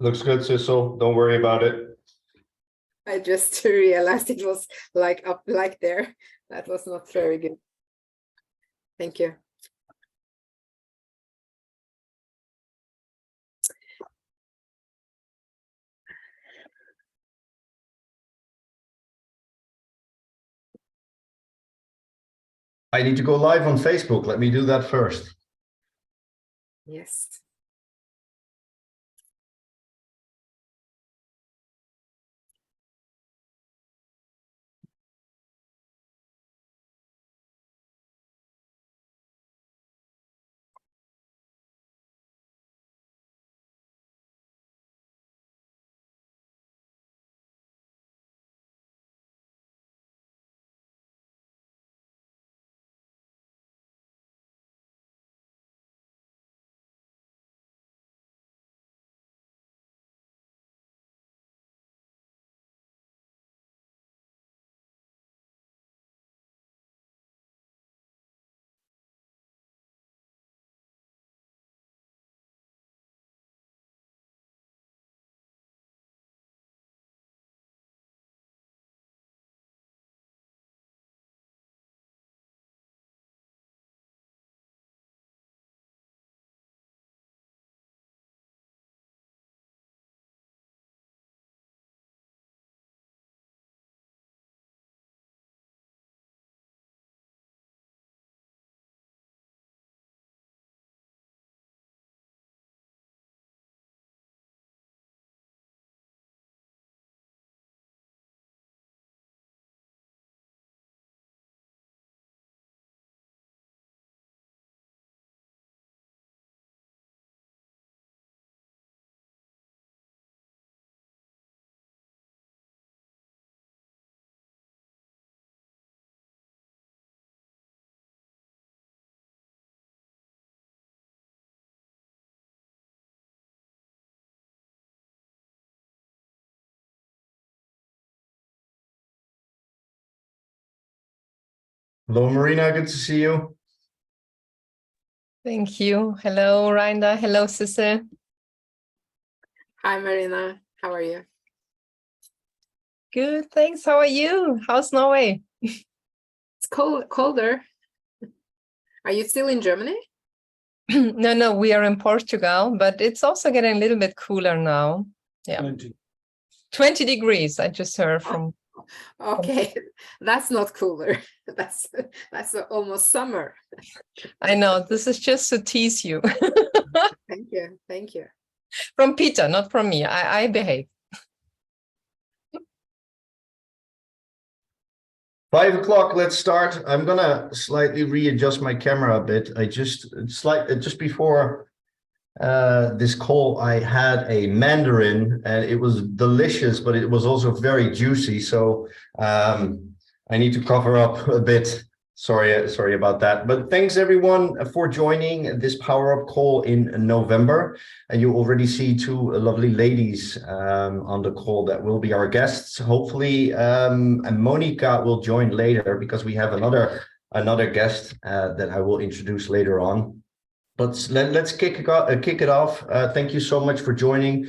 Looks good, Sissel. Don't worry about it. I just realized it was like up like there. That was not very good. Thank you. I need to go live on Facebook. Let me do that first. Yes. Hello, Marina. Good to see you. Thank you. Hello, Reinda. Hello, Sissel. Hi, Marina. How are you? Good, thanks. How are you? How's Norway? It's colder. Are you still in Germany? No, we are in Portugal, but it's also getting a little bit cooler now. Yeah. 20 degrees, I just heard from. Okay, that's not cooler. That's almost summer. I know, this is just to tease you. Thank you. Thank you. From Peter, not from me. I behave. 5 o'clock, let's start. I'm gonna slightly readjust my camera a bit. I just before this call, I had a mandarin and it was delicious, but it was also very juicy. So I need to cover up a bit. Sorry about that. But thanks everyone for joining this Power Up call in November. And you already see two lovely ladies on the call that will be our guests. Hopefully, and Monica will join later because we have another guest that I will introduce later on. But let's kick it off. Thank you so much for joining.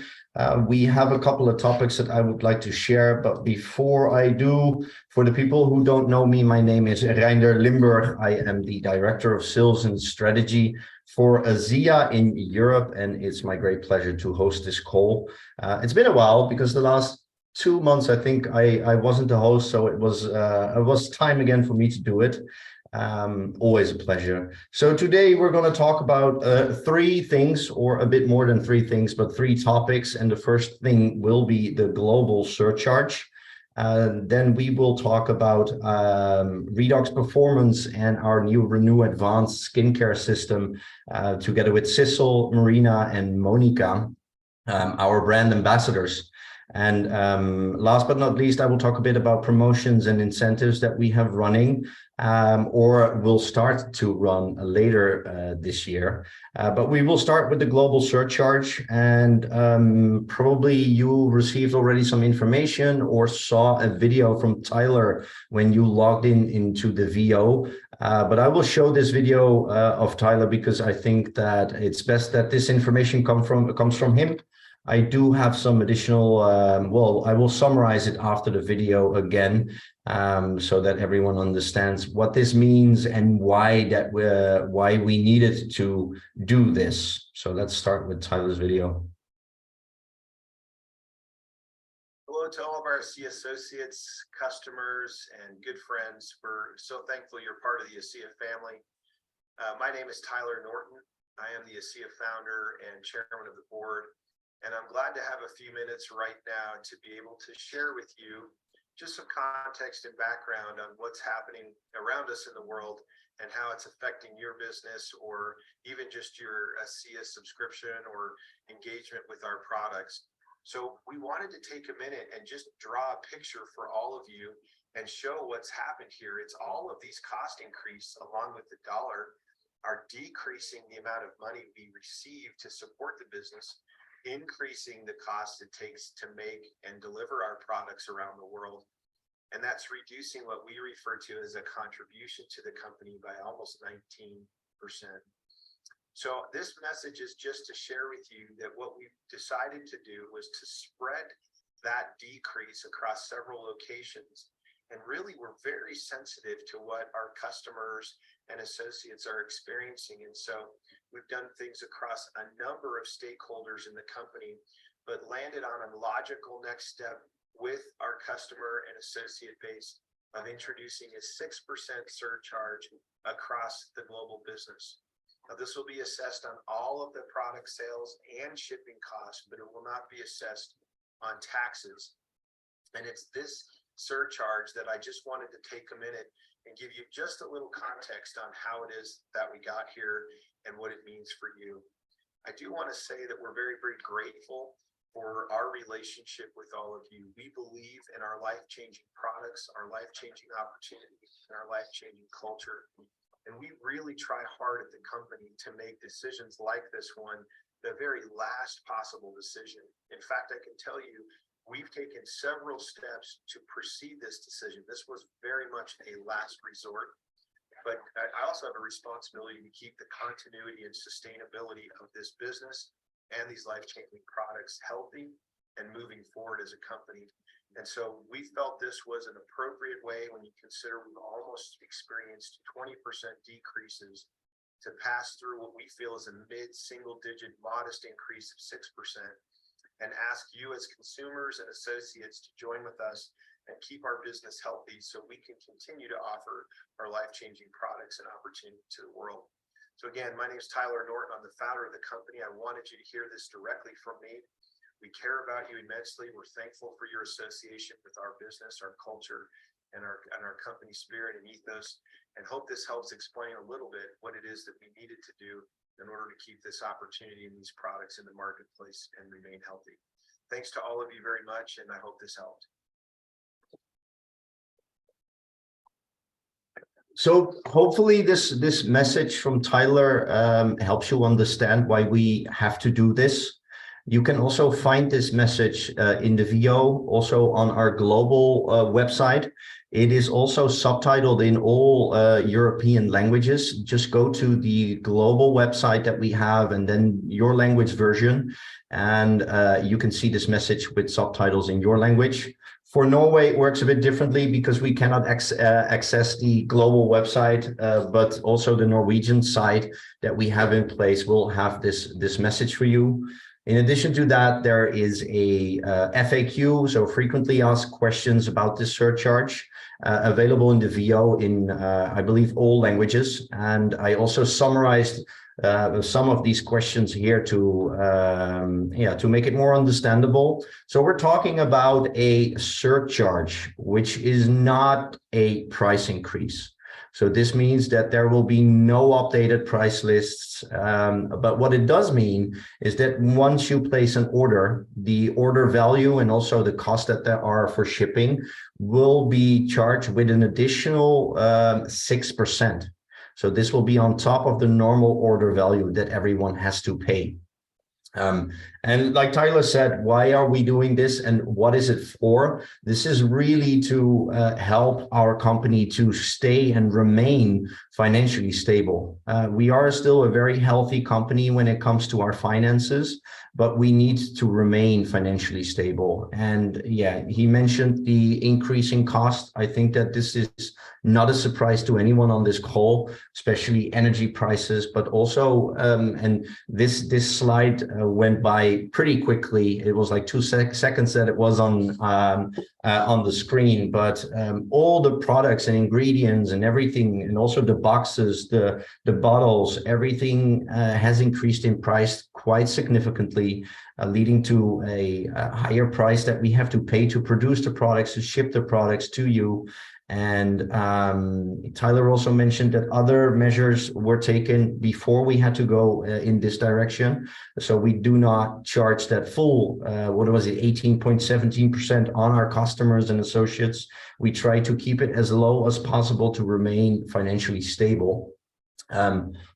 We have a couple of topics that I would like to share, but before I do, for the people who don't know me, my name is Reinder Limburg. I am the Director of Sales and Strategy for ASEA in Europe, and it's my great pleasure to host this call. It's been a while because the last 2 months, I think I wasn't the host, so it was time again for me to do it. Always a pleasure. So today we're going to talk about 3 things, or a bit more than 3 things, but 3 topics. And the first thing will be the global surcharge. Then we will talk about Redox performance and our new RENUAdvanced skincare system together with Sissel, Marina, and Monica, our brand ambassadors. And last but not least, I will talk a bit about promotions and incentives that we have running or will start to run later this year. But we will start with the global surcharge, and probably you received already some information or saw a video from Tyler when you logged into the VO. But I will show this video of Tyler because I think that it's best that this information comes from him. I do have some additional, well, I will summarize it after the video again, so that everyone understands what this means and why we needed to do this. So let's start with Tyler's video. Hello to all of our ASEA associates, customers, and good friends. We're so thankful you're part of the ASEA family. My name is Tyler Norton. I am the ASEA founder and chairman of the board, and I'm glad to have a few minutes right now to be able to share with you just some context and background on what's happening around us in the world and how it's affecting your business or even just your ASEA subscription or engagement with our products. So we wanted to take a minute and just draw a picture for all of you and show what's happened here. It's all of these cost increase along with the dollar are decreasing the amount of money we receive to support the business, increasing the cost it takes to make and deliver our products around the world. And that's reducing what we refer to as a contribution to the company by almost 19%. So this message is just to share with you that what we decided to do was to spread that decrease across several locations. And really, we're very sensitive to what our customers and associates are experiencing. And so we've done things across a number of stakeholders in the company, but landed on a logical next step with our customer and associate base of introducing a 6% surcharge across the global business. Now, this will be assessed on all of the product sales and shipping costs, but it will not be assessed on taxes. And it's this surcharge that I just wanted to take a minute and give you just a little context on how it is that we got here and what it means for you. I do want to say that we're very, very grateful for our relationship with all of you. We believe in our life-changing products, our life-changing opportunities, and our life-changing culture. And we really try hard at the company to make decisions like this one the very last possible decision. In fact, I can tell you, we've taken several steps to precede this decision. This was very much a last resort. But I also have a responsibility to keep the continuity and sustainability of this business and these life-changing products healthy and moving forward as a company. And so we felt this was an appropriate way when you consider we've almost experienced 20% decreases to pass through what we feel is a mid-single digit modest increase of 6% and ask you as consumers and associates to join with us and keep our business healthy so we can continue to offer our life-changing products and opportunity to the world. So again, my name is Tyler Norton. I'm the founder of the company. I wanted you to hear this directly from me. We care about you immensely. We're thankful for your association with our business, our culture, and our company spirit and ethos, and hope this helps explain a little bit what it is that we needed to do in order to keep this opportunity and these products in the marketplace and remain healthy. Thanks to all of you very much, and I hope this helped. So hopefully this message from Tyler helps you understand why we have to do this. You can also find this message in the VO, also on our global website. It is also subtitled in all European languages. Just go to the global website that we have and then your language version, and you can see this message with subtitles in your language. For Norway, it works a bit differently because we cannot access the global website, but also the Norwegian site that we have in place will have this message for you. In addition to that, there is a FAQ, so frequently asked questions about this surcharge, available in the VO in, I believe, all languages. And I also summarized some of these questions here to make it more understandable. So we're talking about a surcharge, which is not a price increase. So this means that there will be no updated price lists. But what it does mean is that once you place an order, the order value and also the cost that there are for shipping will be charged with an additional 6%. So this will be on top of the normal order value that everyone has to pay. And like Tyler said, why are we doing this and what is it for? This is really to help our company to stay and remain financially stable. We are still a very healthy company when it comes to our finances, but we need to remain financially stable. And yeah, he mentioned the increasing cost. I think that this is not a surprise to anyone on this call, especially energy prices, but also, and this slide went by pretty quickly. It was like 2 seconds that it was on the screen, but all the products and ingredients and everything, and also the boxes, the bottles, everything has increased in price quite significantly, leading to a higher price that we have to pay to produce the products, to ship the products to you. And Tyler also mentioned that other measures were taken before we had to go in this direction. So we do not charge that full, 18.17% on our customers and associates. We try to keep it as low as possible to remain financially stable.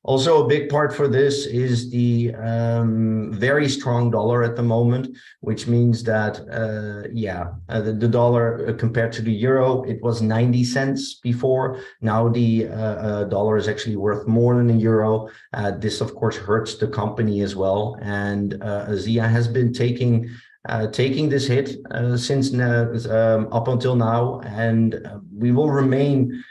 Also, a big part for this is the very strong dollar at the moment, which means that, the dollar compared to the euro, it was 90 cents before. Now the dollar is actually worth more than a euro. This, of course, hurts the company as well. And ASEA has been taking this hit since up until now, and we will remain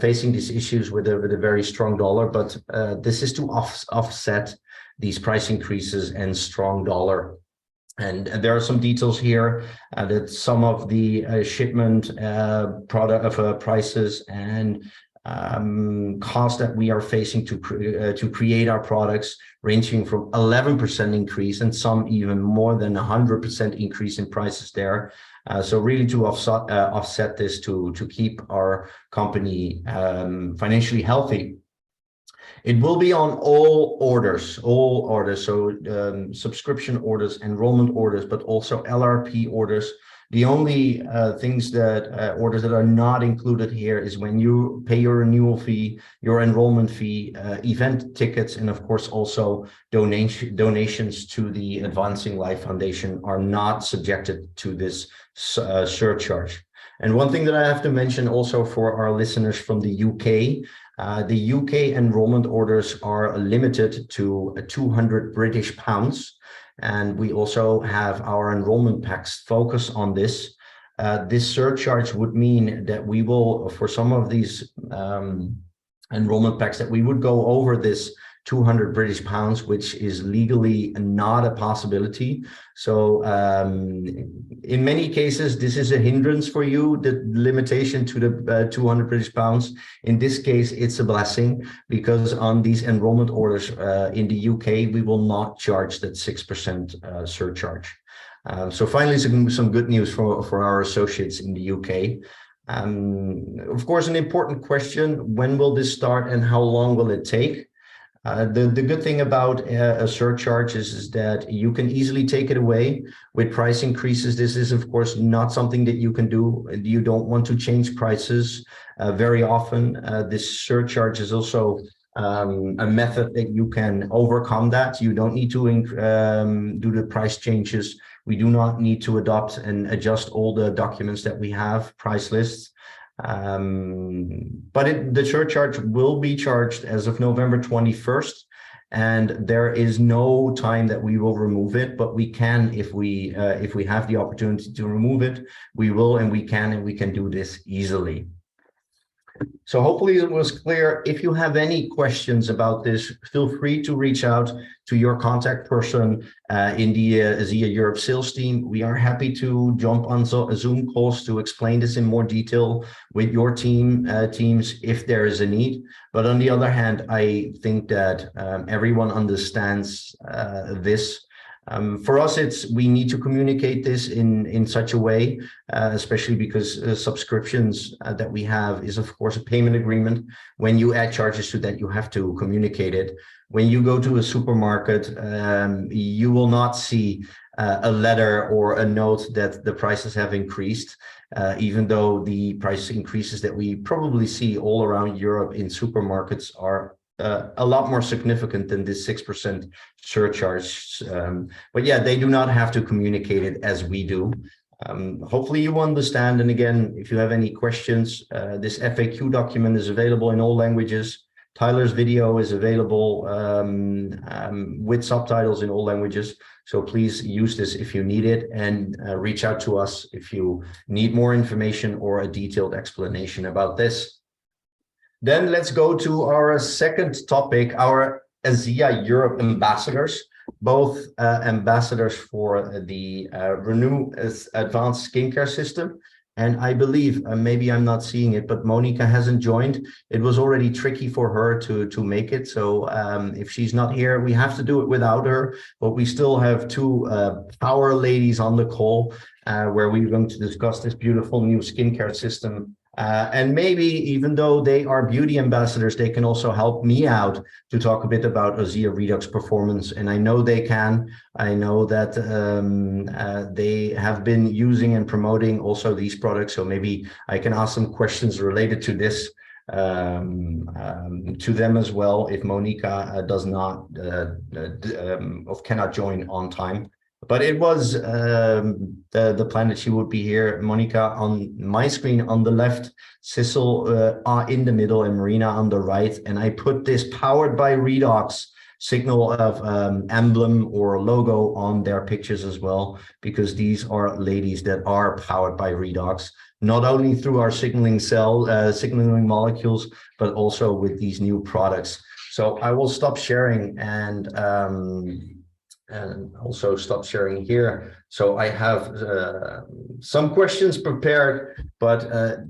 facing these issues with a very strong dollar, but this is to offset these price increases and strong dollar. And there are some details here that some of the shipment prices and cost that we are facing to create our products, ranging from 11% increase and some even more than 100% increase in prices there. So really to offset this to keep our company financially healthy. It will be on all orders, so subscription orders, enrollment orders, but also LRP orders. The only orders that are not included here is when you pay your renewal fee, your enrollment fee, event tickets, and of course also donations to the Advancing Life Foundation are not subjected to this surcharge. And one thing that I have to mention also for our listeners from the UK, the UK enrollment orders are limited to 200 British pounds. And we also have our enrollment packs focus on this. This surcharge would mean that we will, for some of these enrollment packs, that we would go over this 200 British pounds, which is legally not a possibility. So in many cases, this is a hindrance for you, the limitation to the 200 British pounds. In this case, it's a blessing, because on these enrollment orders in the UK, we will not charge that 6% surcharge. So finally, some good news for our associates in the UK. Of course, an important question: when will this start and how long will it take? The good thing about a surcharge is that you can easily take it away. With price increases, this is, of course, not something that you can do. You don't want to change prices very often. This surcharge is also a method that you can overcome that. You don't need to do the price changes. We do not need to adopt and adjust all the documents that we have, price lists. But the surcharge will be charged as of November 21st, and there is no time that we will remove it, but we can, if we have the opportunity to remove it, we will, and we can do this easily. So hopefully it was clear. If you have any questions about this, feel free to reach out to your contact person in the ASEA Europe sales team. We are happy to jump on Zoom calls to explain this in more detail with your teams if there is a need. But on the other hand, I think that everyone understands this. For us, we need to communicate this in such a way, especially because subscriptions that we have is, of course, a payment agreement. When you add charges to that, you have to communicate it. When you go to a supermarket, you will not see a letter or a note that the prices have increased, even though the price increases that we probably see all around Europe in supermarkets are a lot more significant than this 6% surcharge. But yeah, they do not have to communicate it as we do. Hopefully you understand. And again, if you have any questions, this FAQ document is available in all languages. Tyler's video is available with subtitles in all languages. So please use this if you need it, and reach out to us if you need more information or a detailed explanation about this. Then let's go to our second topic, our ASEA Europe ambassadors, both ambassadors for the RENUadvanced skincare system. And I believe, maybe I'm not seeing it, but Monica hasn't joined. It was already tricky for her to make it. So if she's not here, we have to do it without her. But we still have two power ladies on the call where we're going to discuss this beautiful new skincare system. And maybe even though they are beauty ambassadors, they can also help me out to talk a bit about ASEA Redux performance. And I know they can. I know that they have been using and promoting also these products. So maybe I can ask some questions related to this to them as well, if Monica does not or cannot join on time. But it was the plan that she would be here. Monica on my screen on the left, Sissel in the middle, and Marina on the right. And I put this powered by Redox signal of emblem or logo on their pictures as well, because these are ladies that are powered by Redox, not only through our signaling molecules, but also with these new products. So I will stop sharing and also stop sharing here. So I have some questions prepared, but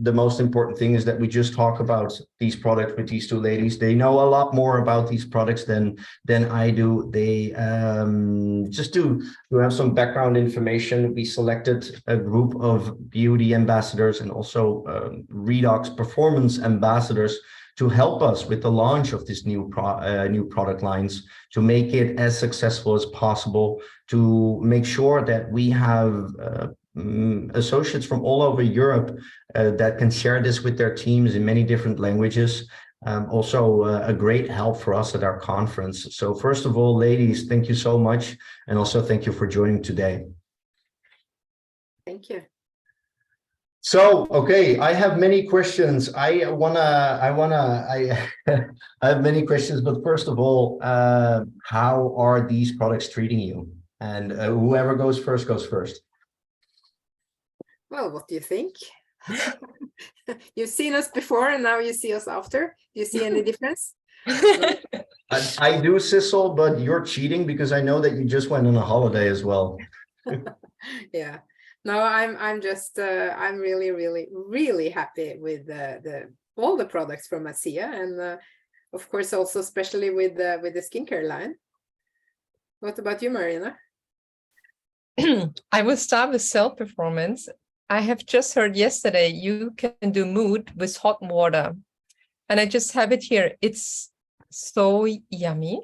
the most important thing is that we just talk about these products with these two ladies. They know a lot more about these products than I do. They just to have some background information. We selected a group of beauty ambassadors and also Redox performance ambassadors to help us with the launch of this new product lines, to make it as successful as possible, to make sure that we have associates from all over Europe that can share this with their teams in many different languages. Also a great help for us at our conference. So first of all, ladies, thank you so much. And also thank you for joining today. Thank you. So, okay, I have many questions. I have many questions, but first of all, how are these products treating you? And whoever goes first goes first. Well, what do you think? You've seen us before and now you see us after. Do you see any difference? I do, Sissel, but you're cheating because I know that you just went on a holiday as well. Yeah. No, I'm just I'm really happy with all the products from ASEA, and of course also especially with the skincare line. What about you, Marina? I will start with self-performance. I have just heard yesterday you can do mood with hot water, and I just have it here. It's so yummy,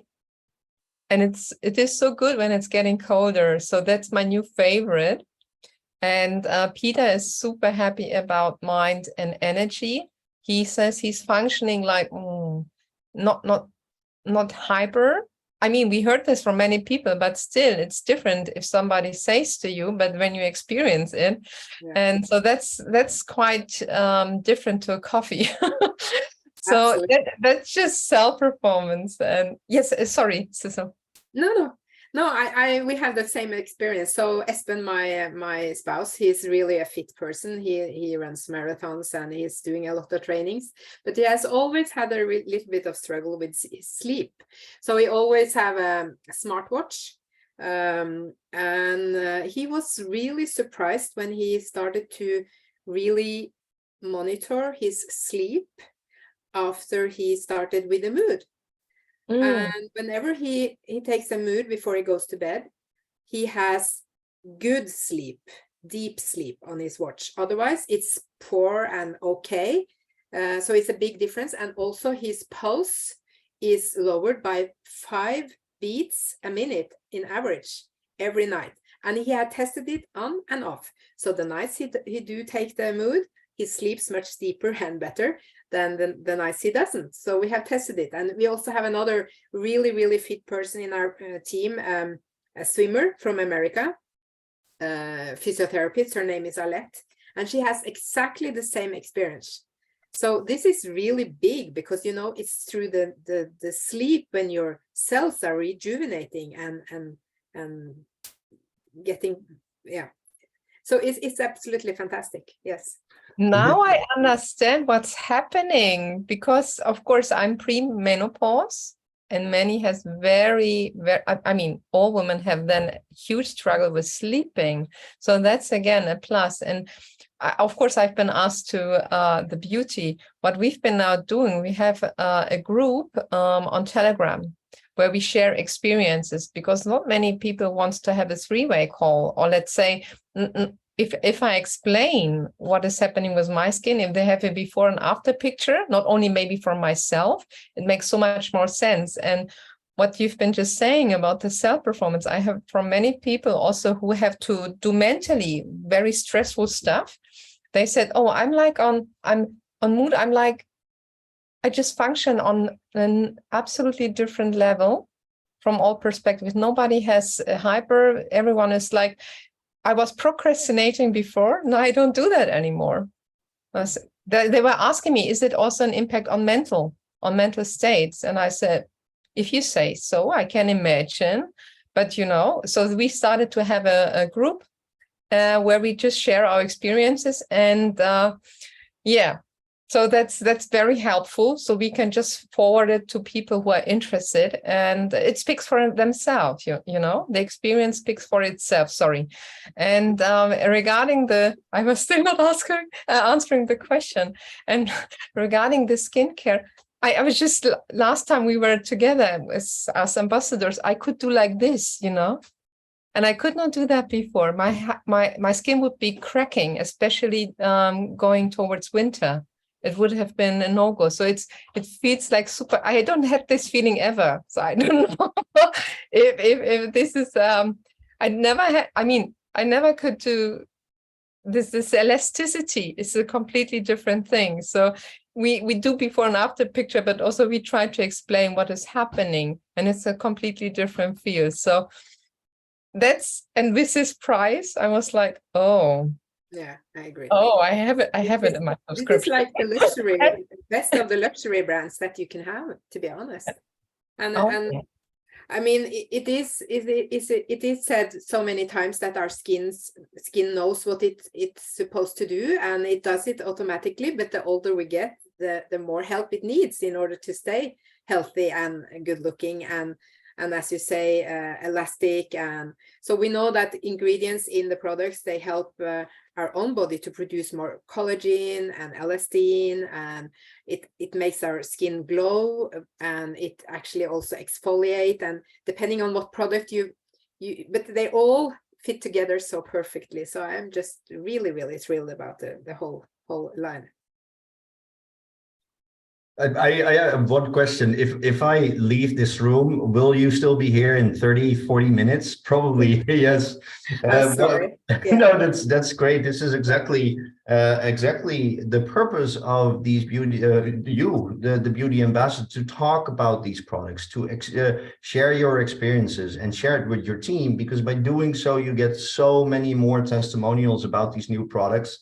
and it is so good when it's getting colder. So that's my new favorite. And Peter is super happy about mind and energy. He says he's functioning like not hyper. I mean, we heard this from many people, but still it's different if somebody says to you, but when you experience it. Yeah. And so that's quite different to a coffee. So that's just self-performance. And yes, sorry, Sissel. No, we have the same experience. So Espen, my spouse, he's really a fit person. He runs marathons and he's doing a lot of trainings, but he has always had a little bit of struggle with his sleep. So he always have a smartwatch, and he was really surprised when he started to really monitor his sleep after he started with the mood. And whenever he takes a mood before he goes to bed, he has good sleep, deep sleep on his watch. Otherwise, it's poor and okay. So it's a big difference. And also his pulse is lowered by 5 beats a minute in average every night. And he had tested it on and off. So the nights he do take the mood, he sleeps much deeper and better. than IC doesn't. So we have tested it. And we also have another really fit person in our team, a swimmer from America, physiotherapist. Her name is Alette, and she has exactly the same experience. So this is really big because, you know, it's through the sleep when your cells are rejuvenating and getting, yeah. So it's absolutely fantastic. Yes. Now I understand what's happening, because of course I'm pre-menopause and many has very, I mean, all women have then huge struggle with sleeping. So that's again a plus. And of course, I've been asked to the beauty. What we've been now doing, we have a group on Telegram where we share experiences, because not many people want to have a three-way call, or let's say, if I explain what is happening with my skin, if they have a before and after picture, not only maybe for myself, it makes so much more sense. And what you've been just saying about the self-performance, I have from many people also who have to do mentally very stressful stuff. They said, oh, I'm on mood. I'm like, I just function on an absolutely different level from all perspectives. Nobody has a hyper. Everyone is like, I was procrastinating before. No, I don't do that anymore. They were asking me, is it also an impact on mental states? And I said, if you say so, I can imagine. But, you know, so we started to have a group where we just share our experiences. And yeah, so that's very helpful. So we can just forward it to people who are interested, and it speaks for themselves, you know, the experience speaks for itself, sorry. And regarding I was still not answering the question. And regarding the skincare, I was just, last time we were together as ambassadors, I could do like this, you know, and I could not do that before. My skin would be cracking, especially going towards winter. It would have been a no-go. So it feels like super. I don't have this feeling ever. So I don't know if this is. I never had. I mean, I never could do this. This elasticity is a completely different thing. So we do before and after picture, but also we try to explain what is happening, and it's a completely different feel. So and with this price, I was like, oh. Yeah, I agree. Oh, I have it in my subscription. It's like the luxury, best of the luxury brands that you can have, to be honest. And I mean, it is said so many times that our skin knows what it's supposed to do, and it does it automatically. But the older we get, the more help it needs in order to stay healthy and good looking, and as you say, elastic. And so we know that ingredients in the products, they help our own body to produce more collagen and elastin, and it makes our skin glow, and it actually also exfoliate. And depending on what product but they all fit together so perfectly. So I'm just really thrilled about the whole line. I have one question. If I leave this room, will you still be here in 30-40 minutes? Probably, yes. Sorry. Yeah. No, that's great. This is exactly the purpose of these beauty, the beauty ambassador, to talk about these products, to share your experiences and share it with your team, because by doing so, you get so many more testimonials about these new products.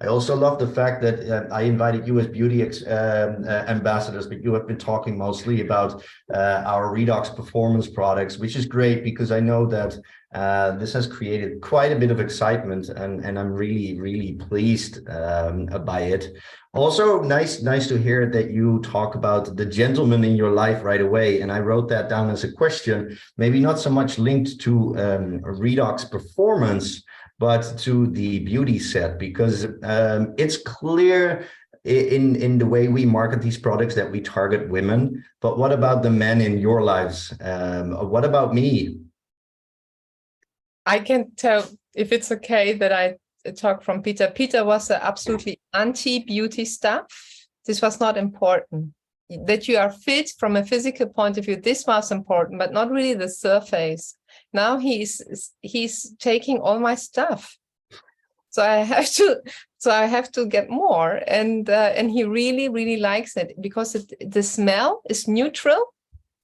I also love the fact that I invited you as beauty ambassadors, but you have been talking mostly about our redox performance products, which is great, because I know that this has created quite a bit of excitement, and I'm really pleased by it. Also, nice to hear that you talk about the gentleman in your life right away, and I wrote that down as a question, maybe not so much linked to redox performance, but to the beauty set, because it's clear in the way we market these products that we target women. But what about the men in your lives? What about me? I can tell, if it's okay, that I talk from Peter. Peter was absolutely anti-beauty stuff. This was not important. That you are fit from a physical point of view, this was important, but not really the surface. Now he's taking all my stuff. So I have So I have to get more, and he really likes it because the smell is neutral.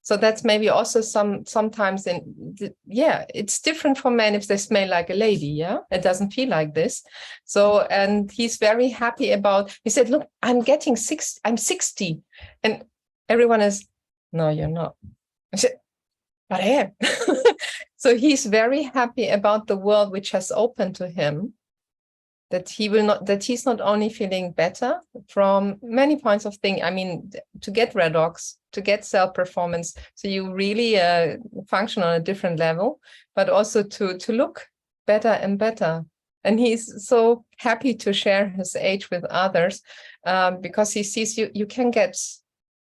So that's maybe also sometimes it's different for men if they smell like a lady. Yeah, it doesn't feel like this. So, and he's very happy about. He said, "Look, I'm 60, and everyone is, no, you're not." I said, "But I am." So he's very happy about the world which has opened to him. That he's not only feeling better from many points of thing. I mean, to get redox, to get cell performance, so you really function on a different level, but also to look better and better. And he's so happy to share his age with others because he sees you can get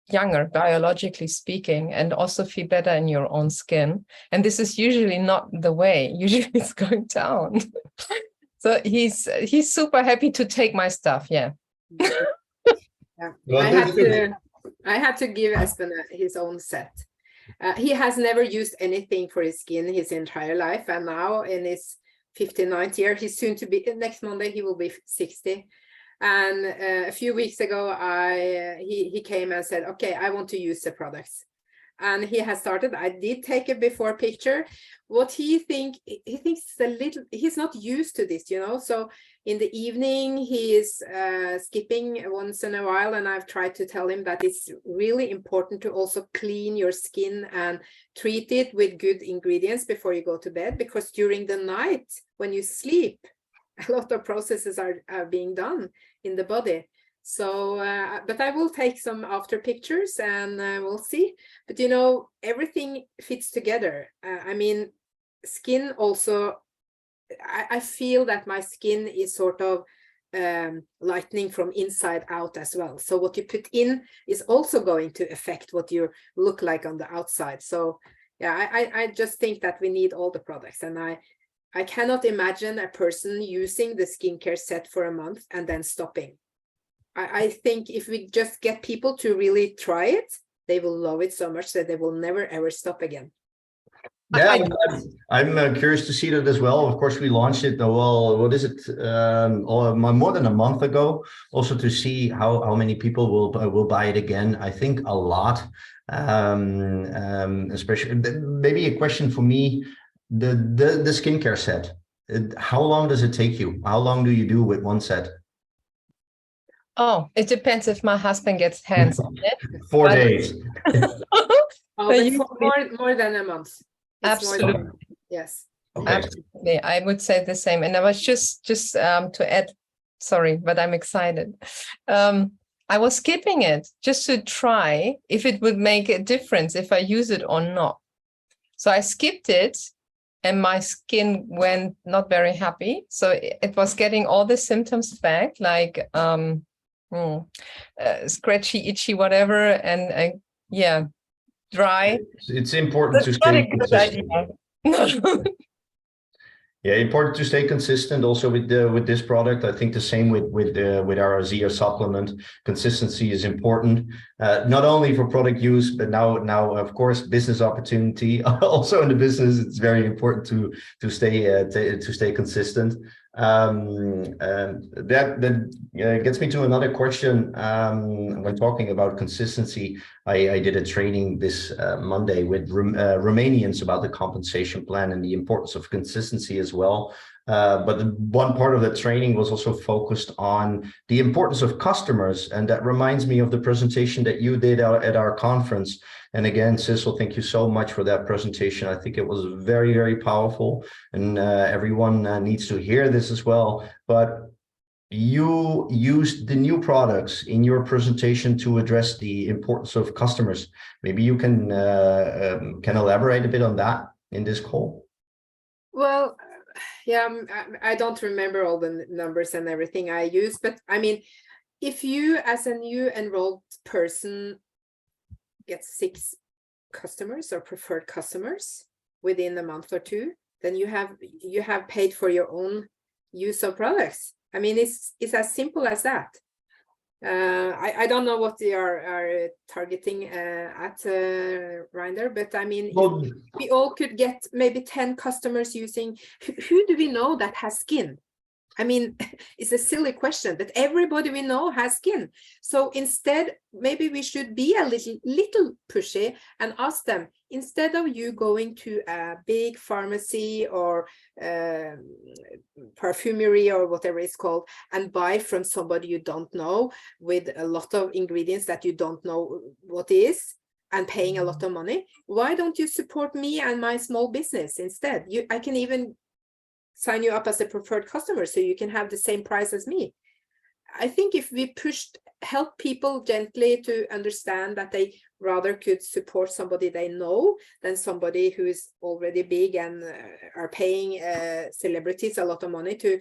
younger, biologically speaking, and also feel better in your own skin. And this is usually not the way. Usually it's going down. So he's super happy to take my stuff. Yeah. Yeah. I had to give Espen his own set. He has never used anything for his skin his entire life, and now in his 59th year, he's soon to be. Next Monday he will be 60. And a few weeks ago, he came and said, "Okay, I want to use the products." And he has started. I did take a before picture. What he thinks he's not used to this, So in the evening, he is skipping once in a while. And I've tried to tell him that it's really important to also clean your skin and treat it with good ingredients before you go to bed. Because during the night, when you sleep, a lot of processes are being done in the body. So, but I will take some after pictures and we'll see. But, everything fits together. I mean, skin also, I feel that my skin is sort of lightening from inside out as well. So what you put in is also going to affect what you look like on the outside. So, yeah, I just think that we need all the products. And I cannot imagine a person using the skincare set for a month and then stopping. I think if we just get people to really try it, they will love it so much that they will never, ever stop again. Yeah, I'm curious to see that as well. Of course, we launched it, well, what is it, more than a month ago, also to see how many people will buy it again. I think a lot, especially, maybe a question for me, the skincare set, how long does it take you? How long do you do with one set? Oh, it depends if my husband gets hands on it. 4 days. More than a month. Absolutely. Yes. Okay. Absolutely. I would say the same. And I was just to add, sorry, but I'm excited. I was skipping it just to try if it would make a difference if I use it or not. So I skipped it and my skin went not very happy. So it was getting all the symptoms back, like scratchy, itchy, whatever. And dry. It's important to stay consistent. Yeah, important to stay consistent also with this product. I think the same with our ASEA supplement. Consistency is important, not only for product use, but now of course business opportunity. Also in the business, it's very important to stay consistent. That gets me to another question. When talking about consistency, I did a training this Monday with Romanians about the compensation plan and the importance of consistency as well. But one part of the training was also focused on the importance of customers. And that reminds me of the presentation that you did at our conference. And again, Sissel, thank you so much for that presentation. I think it was very, very powerful, and everyone needs to hear this as well. But you used the new products in your presentation to address the importance of customers. Maybe you can elaborate a bit on that in this call. Well, yeah, I don't remember all the numbers and everything I use, but I mean, if you as a new enrolled person get 6 customers or preferred customers within a month or two, then you have paid for your own use of products. I mean, it's as simple as that. I don't know what they are targeting at Reiner, but I mean, if we all could get maybe 10 customers using, who do we know that has skin? I mean, it's a silly question, but everybody we know has skin. So instead, maybe we should be a little pushy and ask them, instead of you going to a big pharmacy or perfumery or whatever it's called, and buy from somebody you don't know with a lot of ingredients that you don't know what is, and paying a lot of money, why don't you support me and my small business instead? I can even sign you up as a preferred customer so you can have the same price as me. I think if we help people gently to understand that they rather could support somebody they know than somebody who is already big and are paying celebrities a lot of money to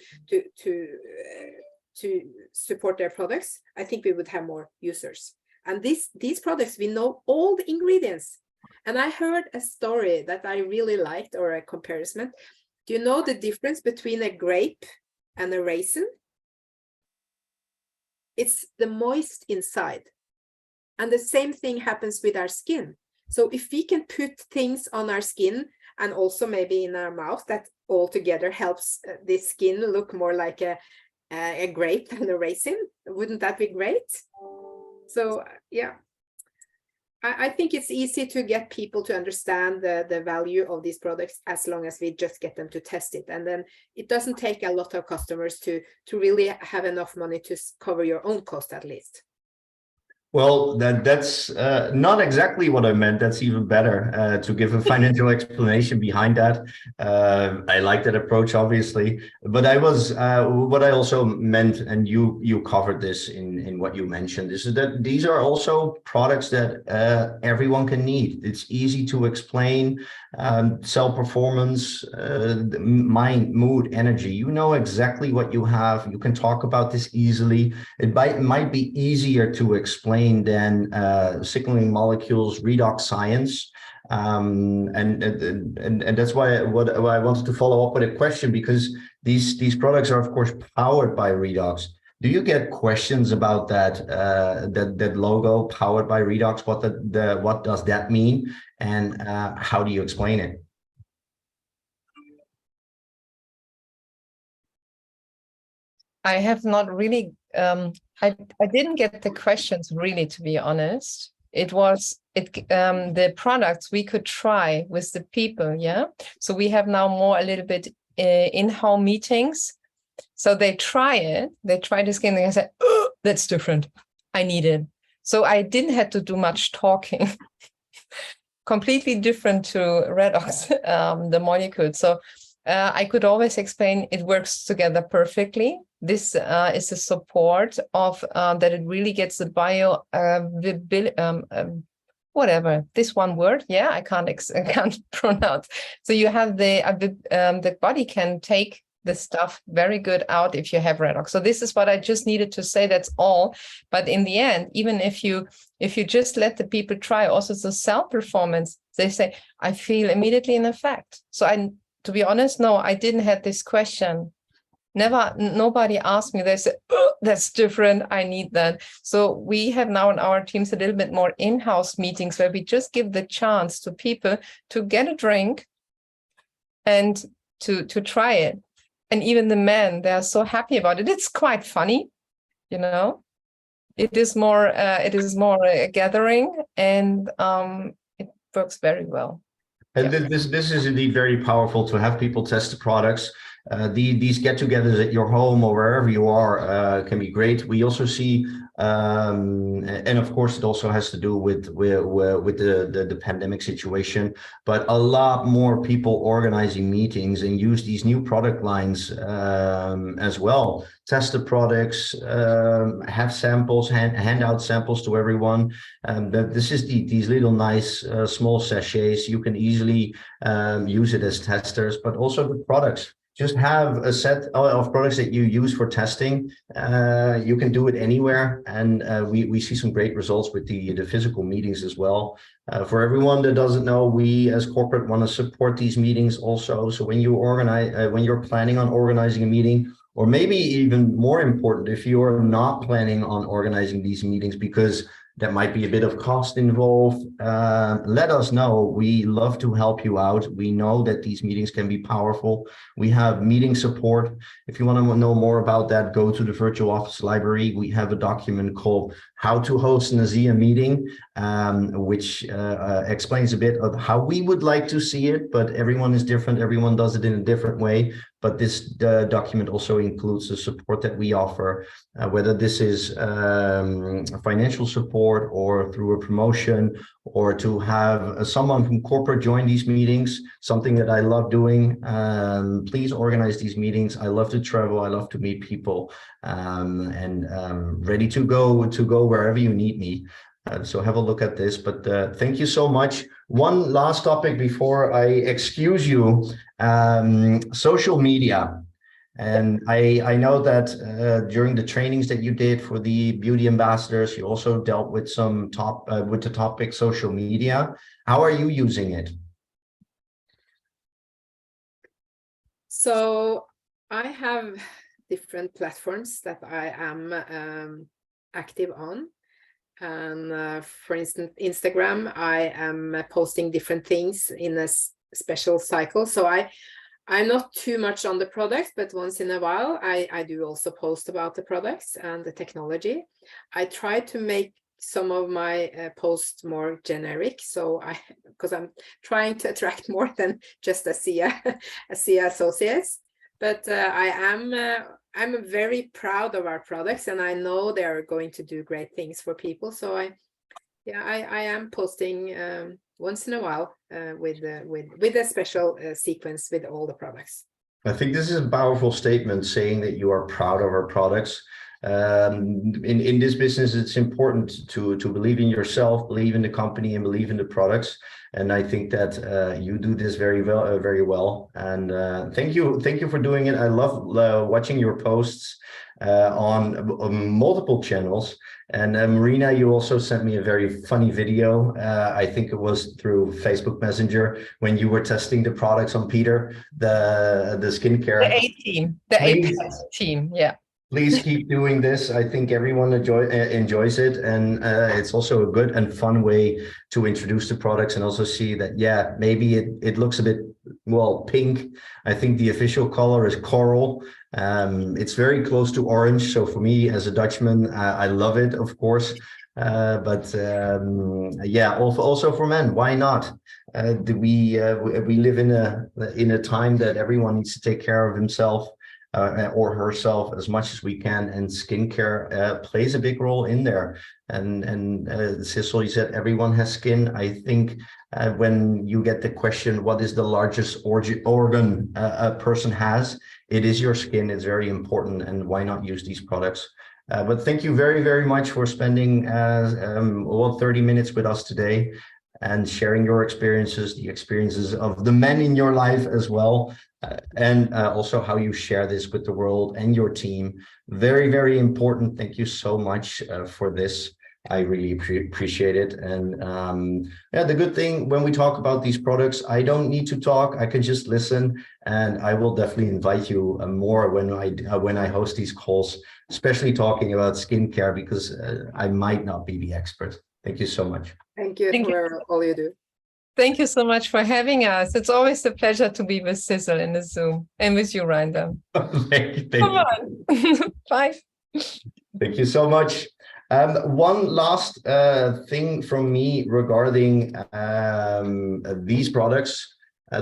support their products, I think we would have more users. And these products, we know all the ingredients. And I heard a story that I really liked, or a comparison. Do you know the difference between a grape and a raisin? It's the moist inside. And the same thing happens with our skin. So if we can put things on our skin and also maybe in our mouth, that all together helps the skin look more like a grape than a raisin, wouldn't that be great? So yeah, I think it's easy to get people to understand the value of these products as long as we just get them to test it. And then it doesn't take a lot of customers to really have enough money to cover your own cost at least. Well, that's not exactly what I meant. That's even better, to give a financial explanation behind that. I like that approach, obviously, but what I also meant, and you covered this in what you mentioned, is that these are also products that everyone can need. It's easy to explain. Cell performance, mind, mood, energy. You know exactly what you have. You can talk about this easily. It might be easier to explain than signaling molecules, redox science, and that's why I wanted to follow up with a question, because these products are of course powered by redox. Do you get questions about that logo, powered by redox? What does that mean, and how do you explain it? I have not really, I didn't get the questions really, to be honest. It was the products we could try with the people, yeah? So we have now a little bit in-home meetings. So they try the skin, and I said, oh, that's different. I need it. So I didn't have to do much talking. Completely different to redox, the molecule. So I could always explain it works together perfectly. This is a support of that it really gets the bio whatever, this one word, yeah, I can't pronounce. So you have the body can take the stuff very good out if you have redox. So this is what I just needed to say. That's all. But in the end, even if you just let the people try also the cell performance, they say, I feel immediately an effect. So to be honest, no, I didn't have this question. Nobody asked me. They said, oh, that's different. I need that. So we have now in our teams a little bit more in-house meetings where we just give the chance to people to get a drink and to try it. And even the men, they are so happy about it. It's quite funny, you know. It is more a gathering, and it works very well. And this is indeed very powerful to have people test the products. These get-togethers at your home or wherever you are can be great. We also see, and of course, it also has to do with the pandemic situation. But a lot more people organizing meetings and use these new product lines as well. Test the products, have samples, hand out samples to everyone. This is these little nice small sachets. You can easily use it as testers, but also the products. Just have a set of products that you use for testing. You can do it anywhere, and we see some great results with the physical meetings as well. For everyone that doesn't know, we as corporate want to support these meetings also. So when you when you're planning on organizing a meeting, or maybe even more important, if you're not planning on organizing these meetings because That might be a bit of cost involved. Let us know. We love to help you out. We know that these meetings can be powerful. We have meeting support. If you want to know more about that, go to the virtual office library. We have a document called How to Host an ASEA Meeting, which explains a bit of how we would like to see it, but everyone is different. Everyone does it in a different way. But this document also includes the support that we offer, whether this is financial support or through a promotion, or to have someone from corporate join these meetings, something that I love doing. Please organize these meetings. I love to travel. I love to meet people, and ready to go wherever you need me. So have a look at this, but thank you so much. One last topic before I excuse you, social media. And I know that during the trainings that you did for the beauty ambassadors, you also dealt with some with the topic social media. How are you using it? So I have different platforms that I am active on. And for instance, Instagram, I am posting different things in a special cycle. So I'm not too much on the products, but once in a while, I do also post about the products and the technology. I try to make some of my posts more generic. So because I'm trying to attract more than just ASEA associates. But I'm very proud of our products, and I know they are going to do great things for people. So I am posting once in a while with a special sequence with all the products. I think this is a powerful statement, saying that you are proud of our products. In this business, it's important to believe in yourself, believe in the company, and believe in the products. And I think that you do this very well. And thank you for doing it. I love watching your posts on multiple channels. And Marina, you also sent me a very funny video. I think it was through Facebook Messenger when you were testing the products on Peter, the skincare. The A team, yeah. Please keep doing this. I think everyone enjoys it, and it's also a good and fun way to introduce the products and also see that, yeah, maybe it looks a bit, well, pink. I think the official color is coral. It's very close to orange. So for me as a Dutchman, I love it, of course. But yeah, also for men, why not? We live in a time that everyone needs to take care of himself. Or herself as much as we can, and skincare plays a big role in there. And Sissel, you said everyone has skin. I think when you get the question, what is the largest organ a person has? It is your skin. It's very important, and why not use these products? But thank you very much for spending 30 minutes with us today and sharing your experiences, the experiences of the men in your life as well. And also how you share this with the world and your team. Very important. Thank you so much for this. I really appreciate it. And yeah, the good thing when we talk about these products, I don't need to talk. I can just listen, and I will definitely invite you more when I host these calls, especially talking about skincare, because I might not be the expert. Thank you so much. Thank you for all you do. Thank you so much for having us. It's always a pleasure to be with Sissel in the Zoom, and with you, Reinda. Thank Come you. on. Bye. Thank you so much. One last thing from me regarding these products.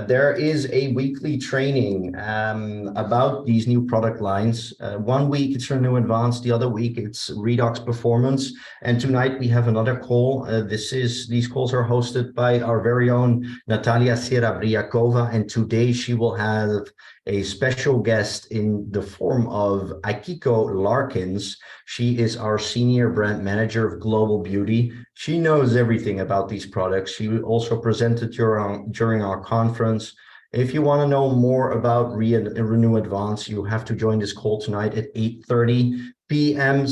There is a weekly training about these new product lines. 1 week it's RENUAdvanced, the other week it's Redox Performance, and tonight we have another call. These calls are hosted by our very own Natalia Serabriakova, and today she will have a special guest in the form of Akiko Larkins. She is our Senior Brand Manager of Global Beauty. She knows everything about these products. She also presented during our conference. If you want to know more about RENUAdvanced, you have to join this call tonight at 8:30 p.m.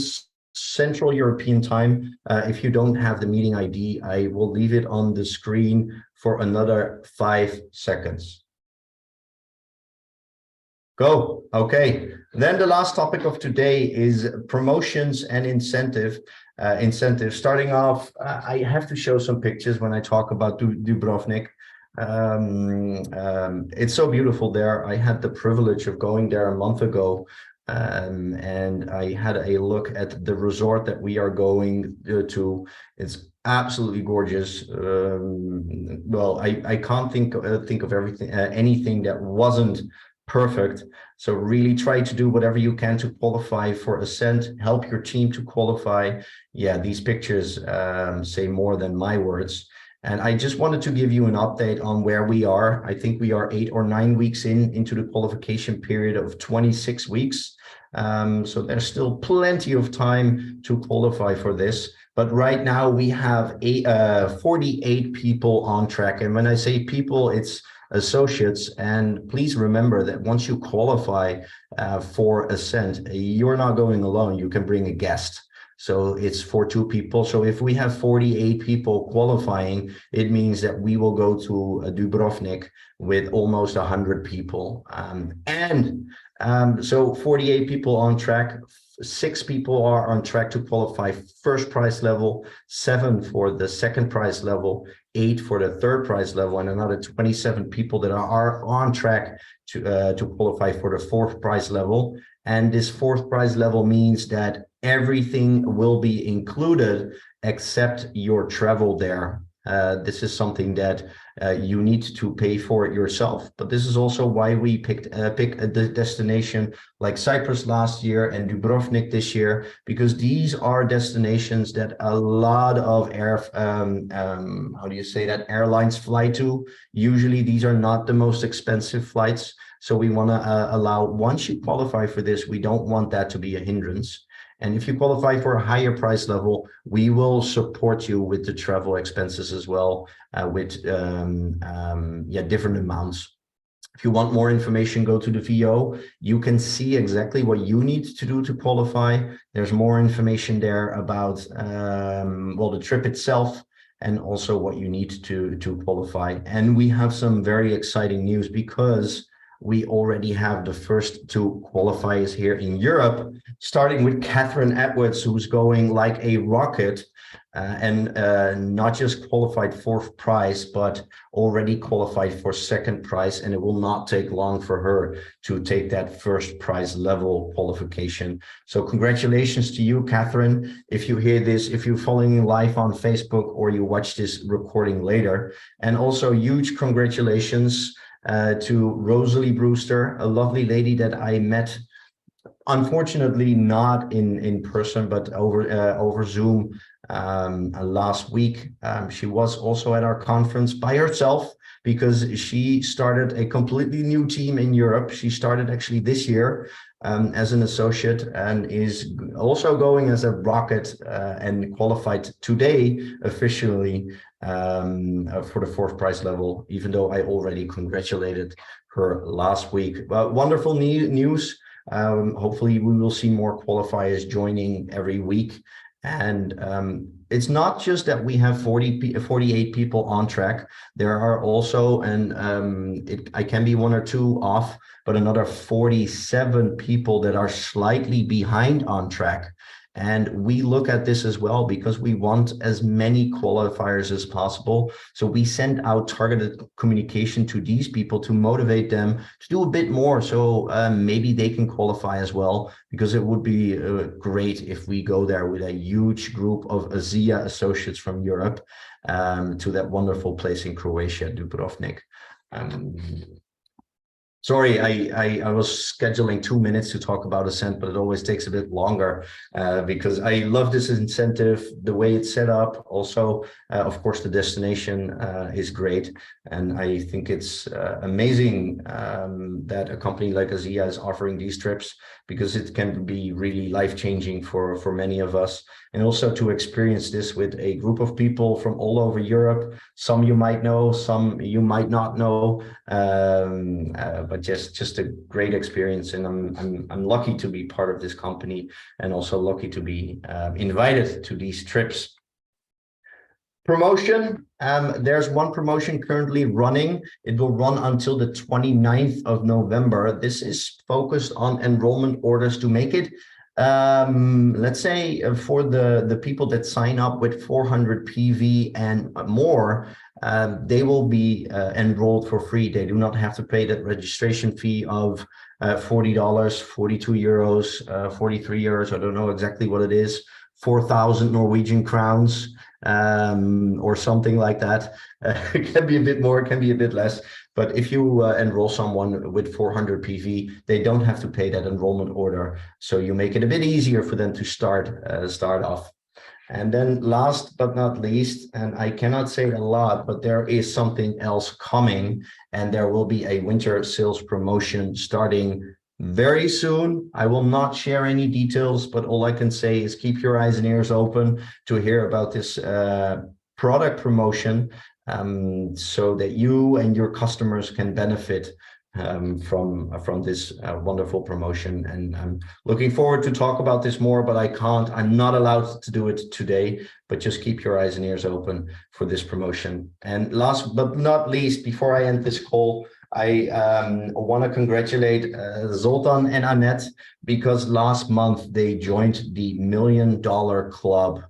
Central European Time. If you don't have the meeting ID, I will leave it on the screen for another 5 seconds. Go. Okay. Then the last topic of today is promotions and incentive. incentives. Starting off, I have to show some pictures when I talk about Dubrovnik. It's so beautiful there. I had the privilege of going there a month ago, and I had a look at the resort that we are going to. It's absolutely gorgeous. Well, I can't think of everything, anything that wasn't perfect. So really try to do whatever you can to qualify for Ascent, help your team to qualify. Yeah, these pictures say more than my words. And I just wanted to give you an update on where we are. I think we are 8 or 9 weeks into the qualification period of 26 weeks. So there's still plenty of time to qualify for this. But right now we have 48 people on track. And when I say people, it's associates. And please remember that once you qualify for Ascent, you're not going alone. You can bring a guest. So it's for 2 people. So if we have 48 people qualifying, it means that we will go to Dubrovnik with almost 100 people. So 48 people on track, 6 people are on track to qualify first prize level, 7 for the second prize level, 8 for the third prize level, and another 27 people that are on track to qualify for the fourth prize level. And this fourth prize level means that everything will be included except your travel there. This is something that you need to pay for it yourself. But this is also why we pick a destination like Cyprus last year and Dubrovnik this year, because these are destinations that a lot of airlines fly to. Usually these are not the most expensive flights. So we want to allow, once you qualify for this, we don't want that to be a hindrance. And if you qualify for a higher price level, we will support you with the travel expenses as well, with different amounts. If you want more information, go to the VO. You can see exactly what you need to do to qualify. There's more information there about the trip itself and also what you need to qualify. And we have some very exciting news because we already have the first 2 qualifiers here in Europe, starting with Catherine Edwards, who's going like a rocket and not just qualified 4th prize, but already qualified for 2nd prize. And it will not take long for her to take that first prize level qualification. So congratulations to you, Catherine. If you hear this, if you're following live on Facebook or you watch this recording later, and also huge congratulations to Rosalie Brewster, a lovely lady that I met, unfortunately not in person, but over Zoom last week. She was also at our conference by herself because she started a completely new team in Europe. She started actually this year as an associate and is also going as a rocket and qualified today officially for the 4th prize level, even though I already congratulated her last week. Wonderful news. Hopefully we will see more qualifiers joining every week. And it's not just that we have 48 people on track. There are also, I can be 1 or 2 off, but another 47 people that are slightly behind on track. And we look at this as well because we want as many qualifiers as possible. So we send out targeted communication to these people to motivate them to do a bit more. So maybe they can qualify as well, because it would be great if we go there with a huge group of ASEA associates from Europe to that wonderful place in Croatia, Dubrovnik. Sorry, I was scheduling 2 minutes to talk about Ascent, but it always takes a bit longer because I love this incentive, the way it's set up. Also, of course, the destination is great. And I think it's amazing that a company like ASEA is offering these trips, because it can be really life-changing for many of us. And also to experience this with a group of people from all over Europe. Some you might know, some you might not know, but just a great experience. And I'm lucky to be part of this company, and also lucky to be invited to these trips. Promotion, there's one promotion currently running. It will run until the 29th of November. This is focused on enrollment orders to make it Let's say for the people that sign up with 400 PV and more, they will be enrolled for free. They do not have to pay that registration fee of $40, 42 euros, 43 euros. I don't know exactly what it is, 4,000 Norwegian crowns, or something like that. It can be a bit more, it can be a bit less. But if you enroll someone with 400 PV, they don't have to pay that enrollment order. So you make it a bit easier for them to start off. And then last but not least, and I cannot say a lot, but there is something else coming, and there will be a winter sales promotion starting very soon. I will not share any details, but all I can say is keep your eyes and ears open to hear about this product promotion, so that you and your customers can benefit from this wonderful promotion. And I'm looking forward to talk about this more, but I'm not allowed to do it today, but just keep your eyes and ears open for this promotion. And last but not least, before I end this call, I want to congratulate Zoltan and Annette, because last month they joined the $1 Million Club.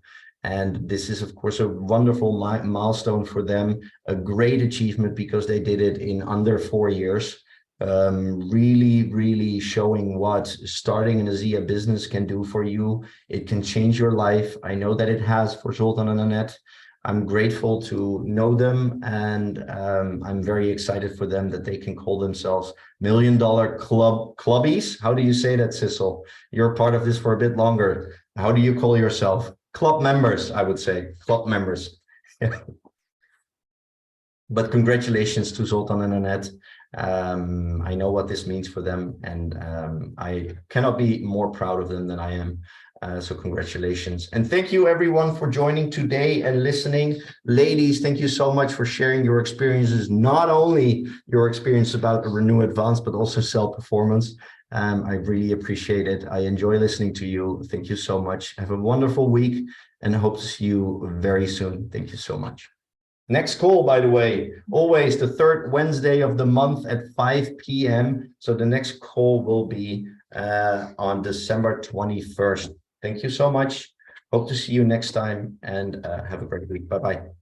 And this is, of course, a wonderful milestone for them, a great achievement, because they did it in under 4 years. Really showing what starting an ASEA business can do for you. It can change your life. I know that it has for Zoltan and Annette. I'm grateful to know them, and I'm very excited for them that they can call themselves $1 Million Clubbies. How do you say that, Sissel? You're part of this for a bit longer. How do you call yourself? Club members, I would say. Club members. But congratulations to Zoltan and Annette. I know what this means for them, and I cannot be more proud of them than I am. So congratulations. And thank you everyone for joining today and listening. Ladies, thank you so much for sharing your experiences, not only your experience about RENUadvanced, but also cell performance. I really appreciate it. I enjoy listening to you. Thank you so much. Have a wonderful week, and I hope to see you very soon. Thank you so much. Next call, by the way, always the third Wednesday of the month at 5 p.m. So the next call will be on December 21st. Thank you so much. Hope to see you next time, and have a great week. Bye-bye.